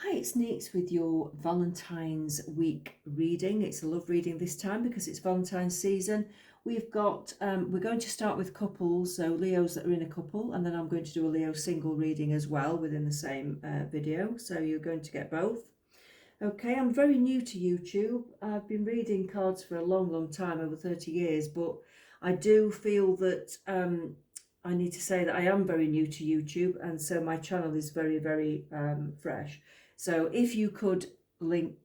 Hi, it's Neets with your Valentine's week reading. It's a love reading this time because it's Valentine's season. We've got, we're going to start with couples, so Leos that are in a couple, and then I'm going to do a Leo single reading as well within the same video. So you're going to get both. Okay, I'm very new to YouTube. I've been reading cards for a long time, over 30 years, but I do feel that I need to say that I am very new to YouTube, and so my channel is very fresh. So if you could link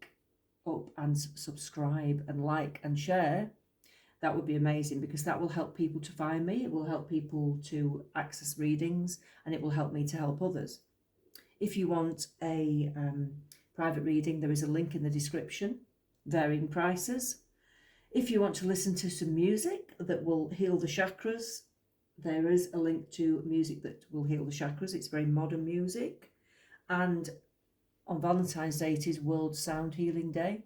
up and subscribe and like and share, that would be amazing, because that will help people to find me, it will help people to access readings, and it will help me to help others. If you want a private reading, there is a link in the description, varying prices. If you want to listen to some music that will heal the chakras, there is a link to music that will heal the chakras. It's very modern music. And on Valentine's Day, it is World Sound Healing Day.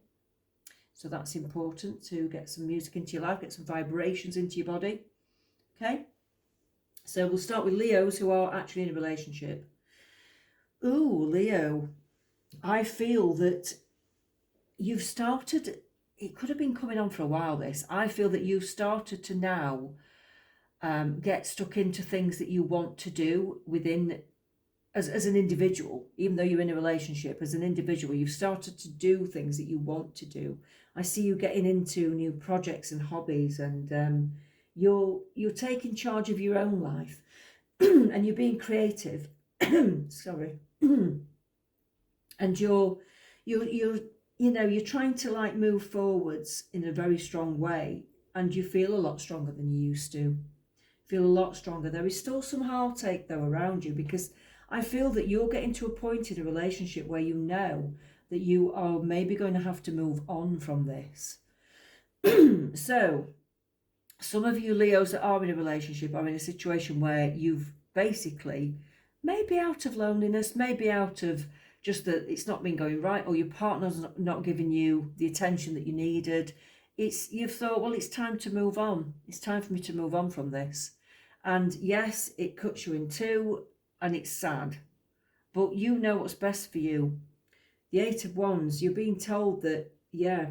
So that's important, to get some music into your life, get some vibrations into your body. Okay? So we'll start with Leos who are actually in a relationship. Ooh, Leo. I feel that you've started, it could have been coming on for a while, this. I feel that you've started to now get stuck into things that you want to do within, as an individual, even though you're in a relationship, as an individual, you've started to do things that you want to do. I see you getting into new projects and hobbies, and you're taking charge of your own life and you're being creative. Sorry. And you're trying to like move forwards in a very strong way, and you feel a lot stronger than you used to. Feel a lot stronger. There is still some heartache though around you, because I feel that you're getting to a point in a relationship where you know that you are maybe going to have to move on from this. So some of you Leos that are in a relationship are in a situation where you've basically, maybe out of loneliness, maybe out of just that it's not been going right, or your partner's not giving you the attention that you needed. You've thought, well, it's time to move on. It's time for me to move on from this. And yes, it cuts you in two and it's sad, but you know what's best for you. The Eight of Wands, you're being told that, yeah,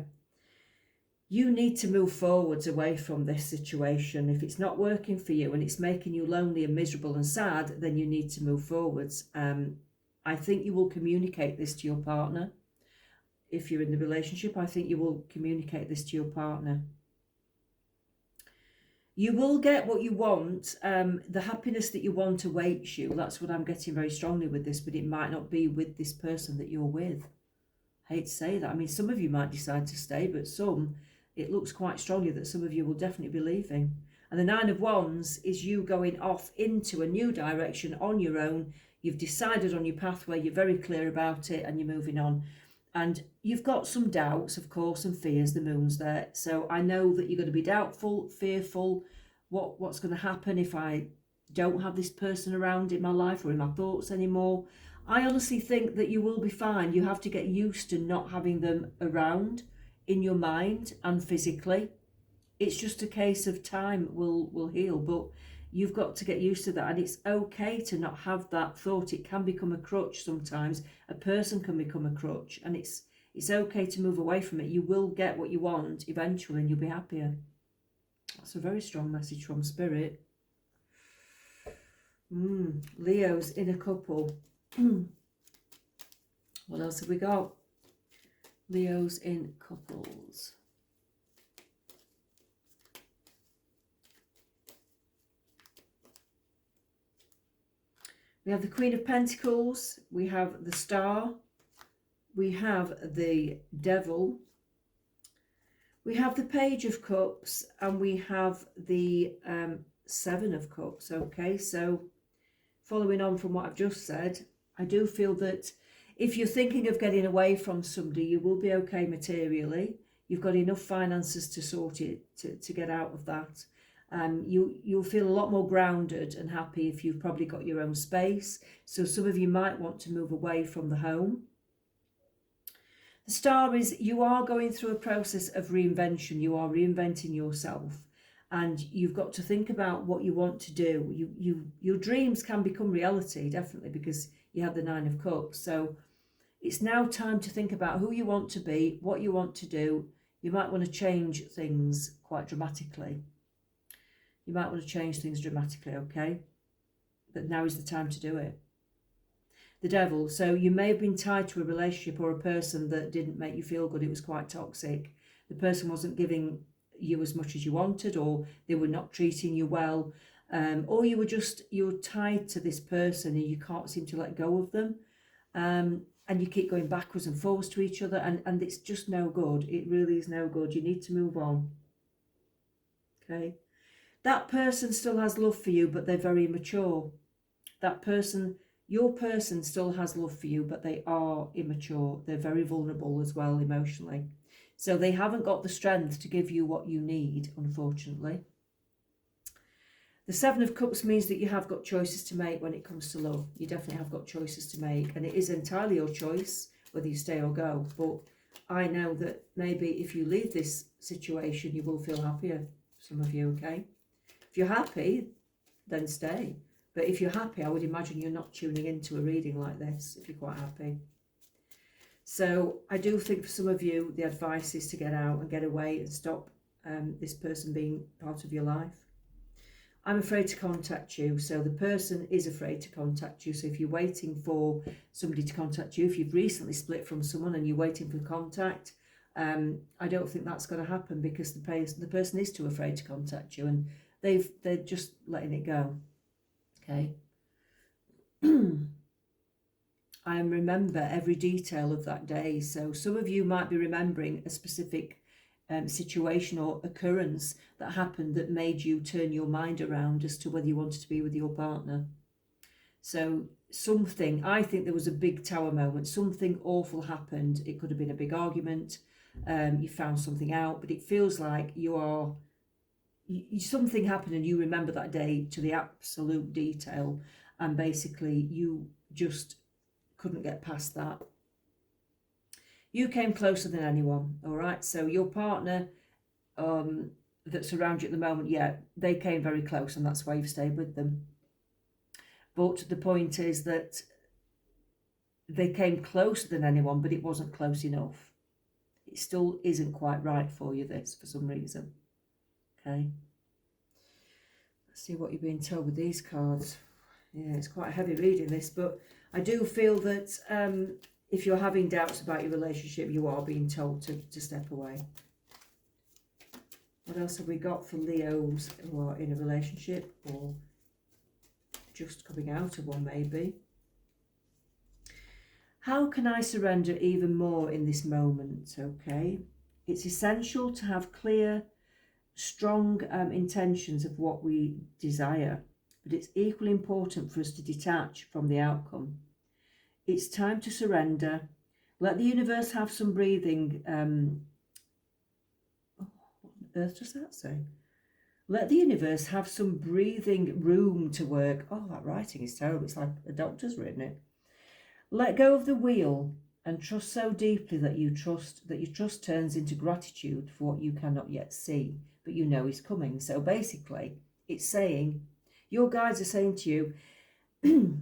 you need to move forwards away from this situation. If it's not working for you and it's making you lonely and miserable and sad, then you need to move forwards. I think you will communicate this to your partner. If you're in the relationship, I think you will communicate this to your partner. You will get what you want. The happiness that you want awaits you. That's what I'm getting very strongly with this, but it might not be with this person that you're with. I hate to say that. I mean, some of you might decide to stay, but some, it looks quite strongly that some of you will definitely be leaving. And the Nine of Wands is you going off into a new direction on your own. You've decided on your pathway, you're very clear about it, and you're moving on. And you've got some doubts, of course, and fears. The moon's there. So I know that you're going to be doubtful, fearful. What's going to happen if I don't have this person around in my life or in my thoughts anymore? I honestly think that you will be fine. You have to get used to not having them around in your mind and physically. It's just a case of time will heal, but you've got to get used to that. And it's okay to not have that thought. It can become a crutch sometimes. A person can become a crutch, and it's okay to move away from it. You will get what you want eventually and you'll be happier. That's a very strong message from Spirit. Leo's in a couple. What else have we got? Leo's in couples. We have the Queen of Pentacles, we have the Star, we have the Devil, we have the Page of Cups, and we have the Seven of Cups. Okay, so following on from what I've just said, I do feel that if you're thinking of getting away from somebody, you will be okay materially. You've got enough finances to sort it, to get out of that. You'll feel a lot more grounded and happy if you've probably got your own space. So some of you might want to move away from the home. The Star is you are going through a process of reinvention. You are reinventing yourself, and you've got to think about what you want to do. Your dreams can become reality, definitely, because you have the Nine of Cups. So It's now time to think about who you want to be, what you want to do. You might want to change things quite dramatically. You might want to change things dramatically, okay? But now is the time to do it. The Devil. So you may have been tied to a relationship or a person that didn't make you feel good. It was quite toxic. The person wasn't giving you as much as you wanted, or they were not treating you well, or you're tied to this person and you can't seem to let go of them, and you keep going backwards and forwards to each other, and it's just no good. It really is no good. You need to move on. Okay, that person still has love for you, but they're very immature. That person, your person, still has love for you, but they are immature. They're very vulnerable as well emotionally. So they haven't got the strength to give you what you need, unfortunately. The Seven of Cups means that you have got choices to make when it comes to love. You definitely have got choices to make, and it is entirely your choice whether you stay or go. But I know that maybe if you leave this situation, you will feel happier, some of you, okay? If you're happy, then stay. But if you're happy, I would imagine you're not tuning into a reading like this if you're quite happy. So I do think for some of you, the advice is to get out and get away and stop this person being part of your life. I'm afraid to contact you. So the person is afraid to contact you. So if you're waiting for somebody to contact you, if you've recently split from someone and you're waiting for contact, I don't think that's going to happen, because the person is too afraid to contact you, and they're just letting it go. Okay. I remember every detail of that day. So some of you might be remembering a specific situation or occurrence that happened that made you turn your mind around as to whether you wanted to be with your partner. So something, I think there was a big tower moment, something awful happened. It could have been a big argument. You found something out, but it feels like something happened and you remember that day to the absolute detail, and basically you just couldn't get past that. You came closer than anyone, all right? So your partner that's around you at the moment, yeah, they came very close, and that's why you've stayed with them. But the point is that they came closer than anyone, but it wasn't close enough. It still isn't quite right for you, this, for some reason. Okay. Let's see what you're being told with these cards. Yeah, it's quite a heavy reading, this, but I do feel that if you're having doubts about your relationship, you are being told to step away. What else have we got for Leos who are in a relationship or just coming out of one, maybe? How can I surrender even more in this moment? Okay. It's essential to have clear, strong intentions of what we desire, but it's equally important for us to detach from the outcome. It's time to surrender. Let the universe have some breathing. What on earth does that say? Let the universe have some breathing room to work. Oh, that writing is terrible. It's like a doctor's written it. Let go of the wheel and trust so deeply that your trust turns into gratitude for what you cannot yet see, but you know is coming. So basically, it's saying, your guides are saying to you,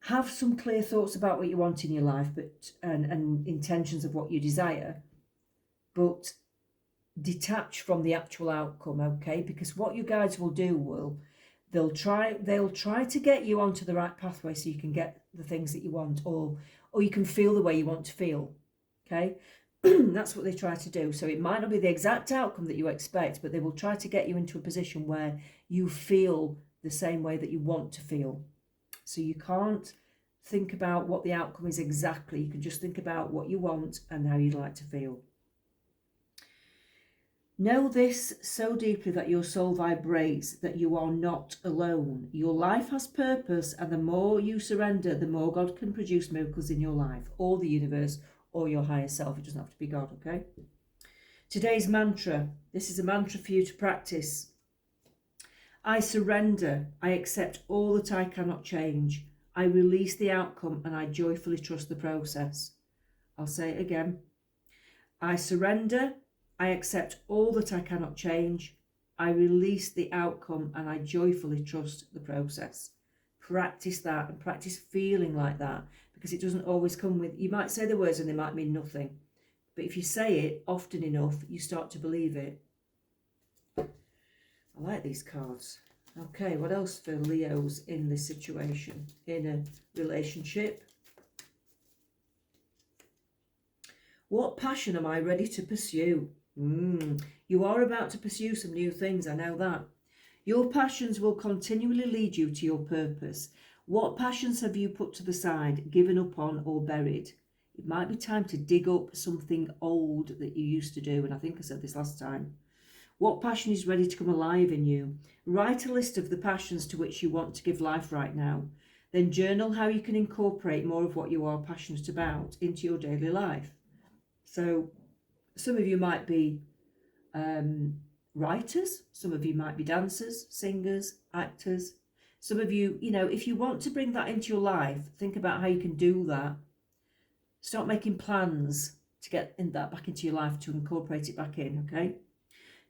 have some clear thoughts about what you want in your life, but and intentions of what you desire, but detach from the actual outcome, okay? Because what your guides will do they'll try to get you onto the right pathway so you can get the things that you want, or you can feel the way you want to feel, okay? That's what they try to do. So it might not be the exact outcome that you expect, but they will try to get you into a position where you feel the same way that you want to feel. So you can't think about what the outcome is exactly. You can just think about what you want and how you'd like to feel. Know this so deeply that your soul vibrates that you are not alone. Your life has purpose, and the more you surrender, the more God can produce miracles in your life, or the universe, or your higher self. It doesn't have to be God, okay? Today's mantra. This is a mantra for you to practice. I surrender. I accept all that I cannot change. I release the outcome and I joyfully trust the process. I'll say it again. I surrender. I accept all that I cannot change. I release the outcome and I joyfully trust the process. Practice that and practice feeling like that, because it doesn't always come with, you might say the words and they might mean nothing. But if you say it often enough, you start to believe it. I like these cards. Okay, what else for Leos in this situation, in a relationship? What passion am I ready to pursue? You are about to pursue some new things, I know that. Your passions will continually lead you to your purpose. What passions have you put to the side, given up on, or buried? It might be time to dig up something old that you used to do, and I think I said this last time. What passion is ready to come alive in you? Write a list of the passions to which you want to give life right now. Then journal how you can incorporate more of what you are passionate about into your daily life. So some of you might be writers, some of you might be dancers, singers, actors. Some of you, if you want to bring that into your life, think about how you can do that. Start making plans to get that back into your life, to incorporate it back in, okay?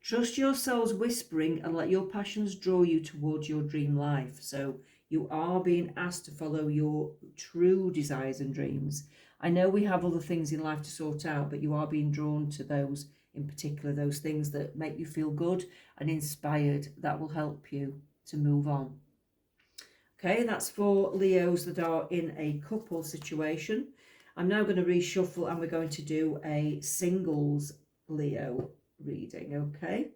Trust your soul's whispering and let your passions draw you towards your dream life. So you are being asked to follow your true desires and dreams. I know we have other things in life to sort out, but you are being drawn to those, in particular, those things that make you feel good and inspired. That will help you to move on. Okay, that's for Leos that are in a couple situation. I'm now going to reshuffle and we're going to do a singles Leo reading, okay?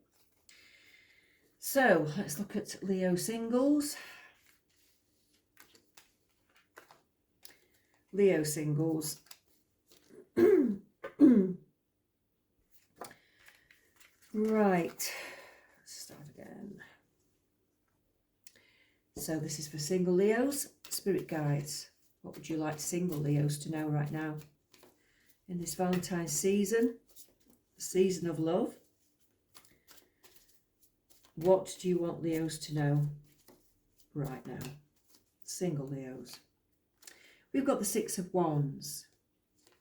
So let's look at Leo singles. Leo singles. Right, let's start again. So this is for single Leos. Spirit guides, what would you like single Leos to know right now? In this Valentine's season, the season of love, what do you want Leos to know right now? Single Leos. We've got the Six of Wands.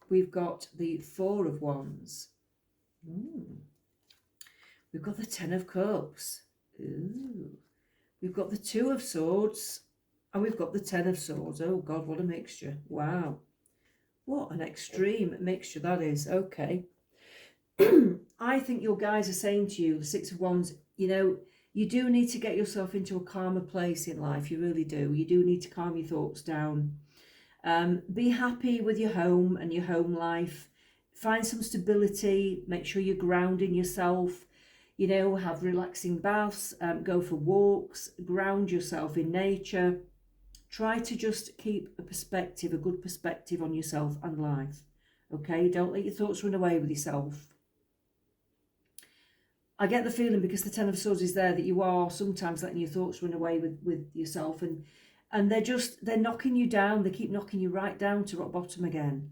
We've got the Four of Wands. We've got the Ten of Cups. Ooh. We've got the Two of Swords. And we've got the Ten of Swords. Oh God, what a mixture. Wow. What an extreme mixture that is. Okay. I think your guys are saying to you, the Six of Wands, you do need to get yourself into a calmer place in life. You really do. You do need to calm your thoughts down. Be happy with your home and your home life. Find some stability. Make sure you're grounding yourself. Have relaxing baths. Go for walks. Ground yourself in nature. Try to just keep a good perspective on yourself and life. Okay? Don't let your thoughts run away with yourself. I get the feeling, because the Ten of Swords is there, that you are sometimes letting your thoughts run away with yourself, and they're knocking you down. They keep knocking you right down to rock bottom again.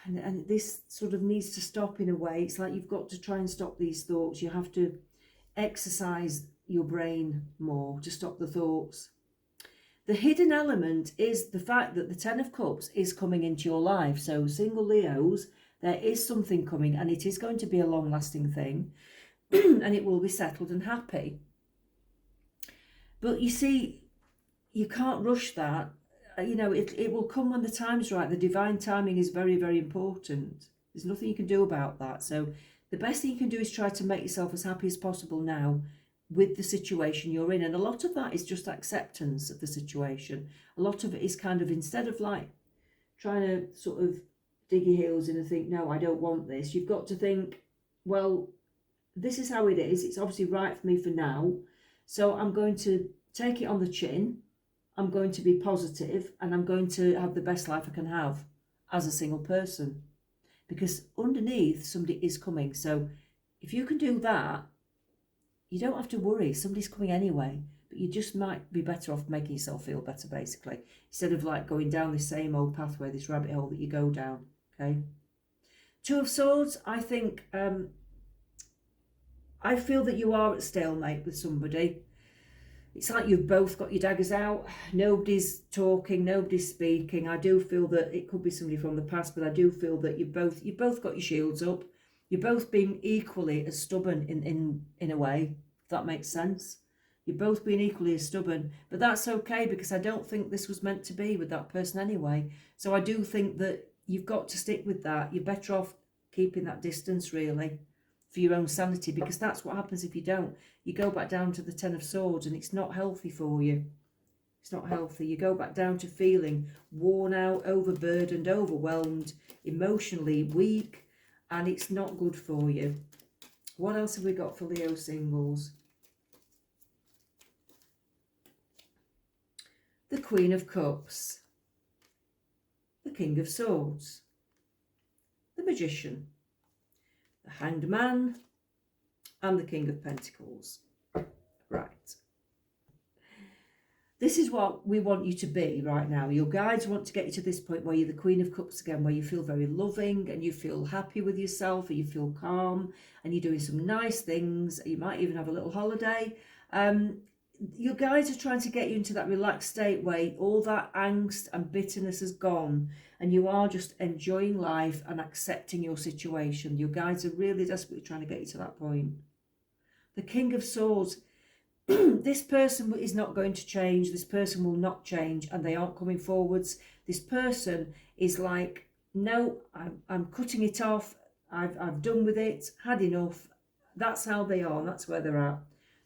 And this sort of needs to stop in a way. It's like you've got to try and stop these thoughts. You have to exercise your brain more to stop the thoughts. The hidden element is the fact that the Ten of Cups is coming into your life. So single Leos, there is something coming, and it is going to be a long-lasting thing, and it will be settled and happy. But you see, you can't rush that. It will come when the time's right. The divine timing is very, very important. There's nothing you can do about that. So the best thing you can do is try to make yourself as happy as possible now with the situation you're in. And a lot of that is just acceptance of the situation. A lot of it is kind of, instead of like trying to sort of dig your heels in and think, no, I don't want this. You've got to think, well, this is how it is. It's obviously right for me for now. So I'm going to take it on the chin. I'm going to be positive, and I'm going to have the best life I can have as a single person, because underneath somebody is coming. So if you can do that, you don't have to worry. Somebody's coming anyway, but you just might be better off making yourself feel better, basically, instead of like going down the same old pathway, this rabbit hole that you go down. Okay. Two of Swords, I think, I feel that you are at stalemate with somebody. It's like you've both got your daggers out. Nobody's talking, nobody's speaking. I do feel that it could be somebody from the past, but I do feel that you've both got your shields up. You're both being equally as stubborn in a way, if that makes sense. You're both being equally as stubborn, but that's okay because I don't think this was meant to be with that person anyway. So I do think that you've got to stick with that. You're better off keeping that distance, really, for your own sanity, because that's what happens if you don't. You go back down to the Ten of Swords and it's not healthy for you. It's not healthy. You go back down to feeling worn out, overburdened, overwhelmed, emotionally weak, and it's not good for you. What else have we got for Leo singles? The Queen of Cups, the King of Swords, the Magician, the Hanged Man, and the King of Pentacles. Right. This is what we want you to be right now. Your guides want to get you to this point where you're the Queen of Cups again, where you feel very loving and you feel happy with yourself, and you feel calm and you're doing some nice things. You might even have a little holiday. Your guides are trying to get you into that relaxed state where all that angst and bitterness has gone and you are just enjoying life and accepting your situation. Your guides are really desperately trying to get you to that point. The King of Swords, this person is not going to change. This person will not change, and they aren't coming forwards. This person is like, no, I'm cutting it off. I've done with it, had enough. That's how they are, and that's where they're at.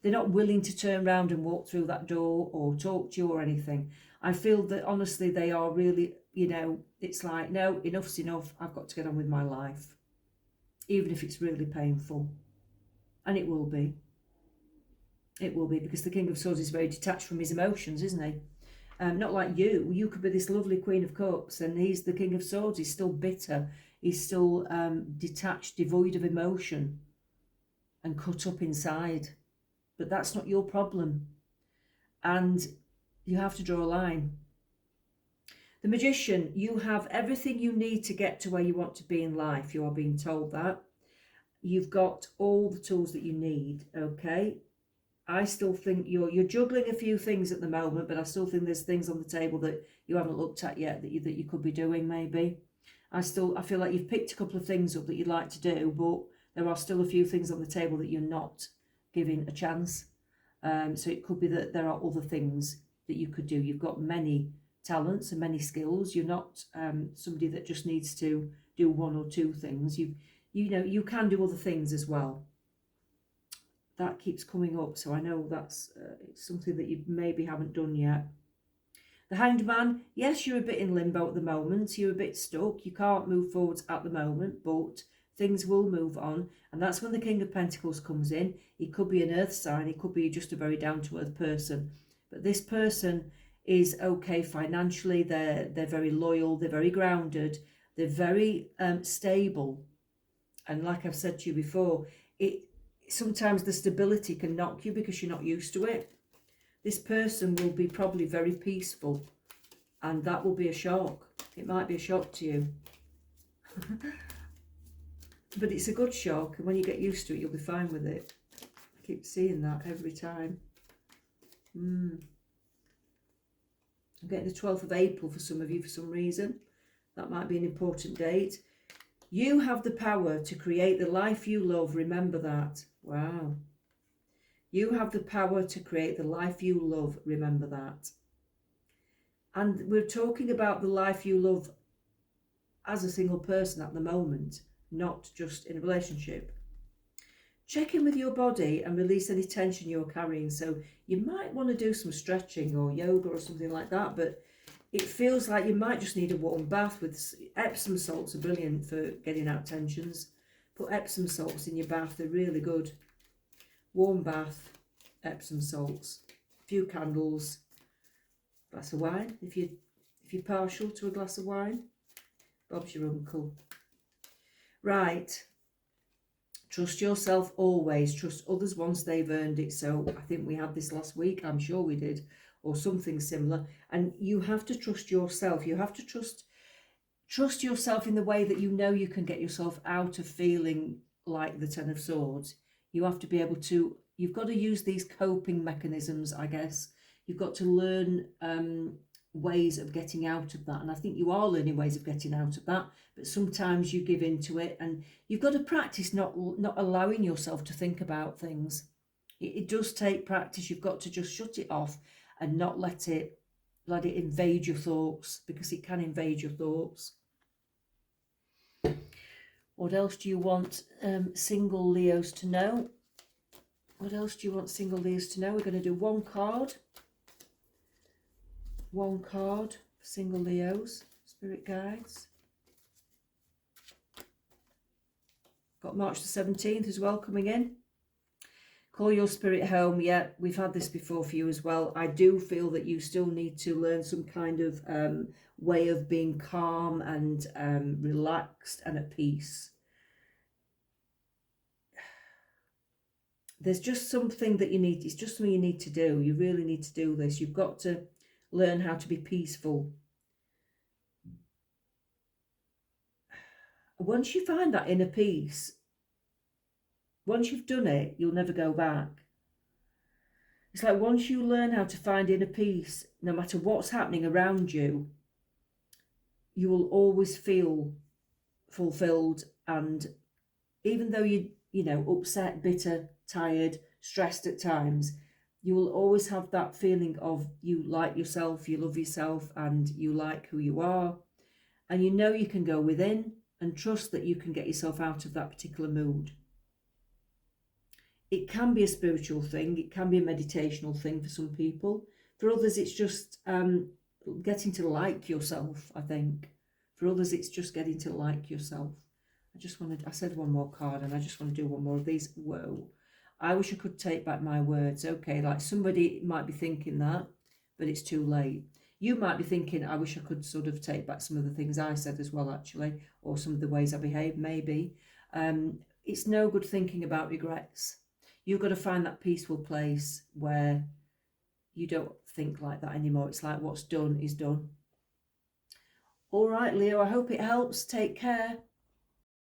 They're not willing to turn around and walk through that door or talk to you or anything. I feel that honestly they are really, it's like, no, enough's enough. I've got to get on with my life, even if it's really painful. And it will be. It will be, because the King of Swords is very detached from his emotions, isn't he? Not like you. You could be this lovely Queen of Cups and he's the King of Swords. He's still bitter. He's still detached, devoid of emotion and cut up inside. But that's not your problem. And you have to draw a line. The Magician, you have everything you need to get to where you want to be in life. You are being told that. You've got all the tools that you need, okay? I still think you're juggling a few things at the moment, but I still think there's things on the table that you haven't looked at yet that you could be doing maybe. I feel like you've picked a couple of things up that you'd like to do, but there are still a few things on the table that you're not giving a chance. So it could be that there are other things that you could do. You've got many talents and many skills. You're not somebody that just needs to do one or two things. You can do other things as well. That keeps coming up, so I know that's something that you maybe haven't done yet. The Hanged Man, yes, you're a bit in limbo at the moment. You're a bit stuck. You can't move forwards at the moment, but things will move on. And that's when the King of Pentacles comes in. He could be an earth sign. He could be just a very down-to-earth person. But this person is okay financially. They're very loyal. They're very grounded. They're very stable. And like I've said to you before, sometimes the stability can knock you because you're not used to it. This person will be probably very peaceful, and that will be a shock. It might be a shock to you. But it's a good shock, and when you get used to it, you'll be fine with it. I keep seeing that every time. I'm getting the 12th of April for some of you for some reason. That might be an important date. You have the power to create the life you love. Remember that. Wow. You have the power to create the life you love. Remember that. And we're talking about the life you love as a single person at the moment, not just in a relationship. Check in with your body and release any tension you're carrying. So you might want to do some stretching or yoga or something like that, but it feels like you might just need a warm bath with Epsom salts. Are brilliant for getting out tensions. Put Epsom salts in your bath, they're really good. Warm bath, Epsom salts, a few candles, glass of wine if you're partial to a glass of wine. Bob's your uncle. Right. Trust yourself always. Trust others once they've earned it. So I think we had this last week, I'm sure we did, or something similar. And you have to trust yourself. You have to trust yourself in the way that you know you can get yourself out of feeling like the Ten of Swords. You have to be able to, you've got to use these coping mechanisms, I guess. You've got to learn ways of getting out of that. And I think you are learning ways of getting out of that. But sometimes you give into it, and you've got to practice not allowing yourself to think about things. It does take practice. You've got to just shut it off and not let it invade your thoughts, because it can invade your thoughts. What else do you want single Leos to know? What else do you want single Leos to know? We're going to do one card. One card for single Leos, spirit guides. Got March the 17th as well coming in. Call your spirit home. Yeah, we've had this before for you as well. I do feel that you still need to learn some kind of way of being calm and relaxed and at peace. There's just something that you need. It's just something you need to do. You really need to do this. You've got to learn how to be peaceful. Once you find that inner peace, once you've done it, you'll never go back. It's like once you learn how to find inner peace, no matter what's happening around you, you will always feel fulfilled. And even though you know, upset, bitter, tired, stressed at times, you will always have that feeling of you like yourself, you love yourself, and you like who you are. And you know you can go within and trust that you can get yourself out of that particular mood. It can be a spiritual thing. It can be a meditational thing for some people. For others, it's just getting to like yourself, I think. For others, it's just getting to like yourself. I said one more card, and I just want to do one more of these. Whoa. I wish I could take back my words. Okay, like somebody might be thinking that, but it's too late. You might be thinking, I wish I could sort of take back some of the things I said as well, actually, or some of the ways I behaved, maybe. It's no good thinking about regrets. You've got to find that peaceful place where you don't think like that anymore. It's like what's done is done. All right, Leo, I hope it helps. Take care.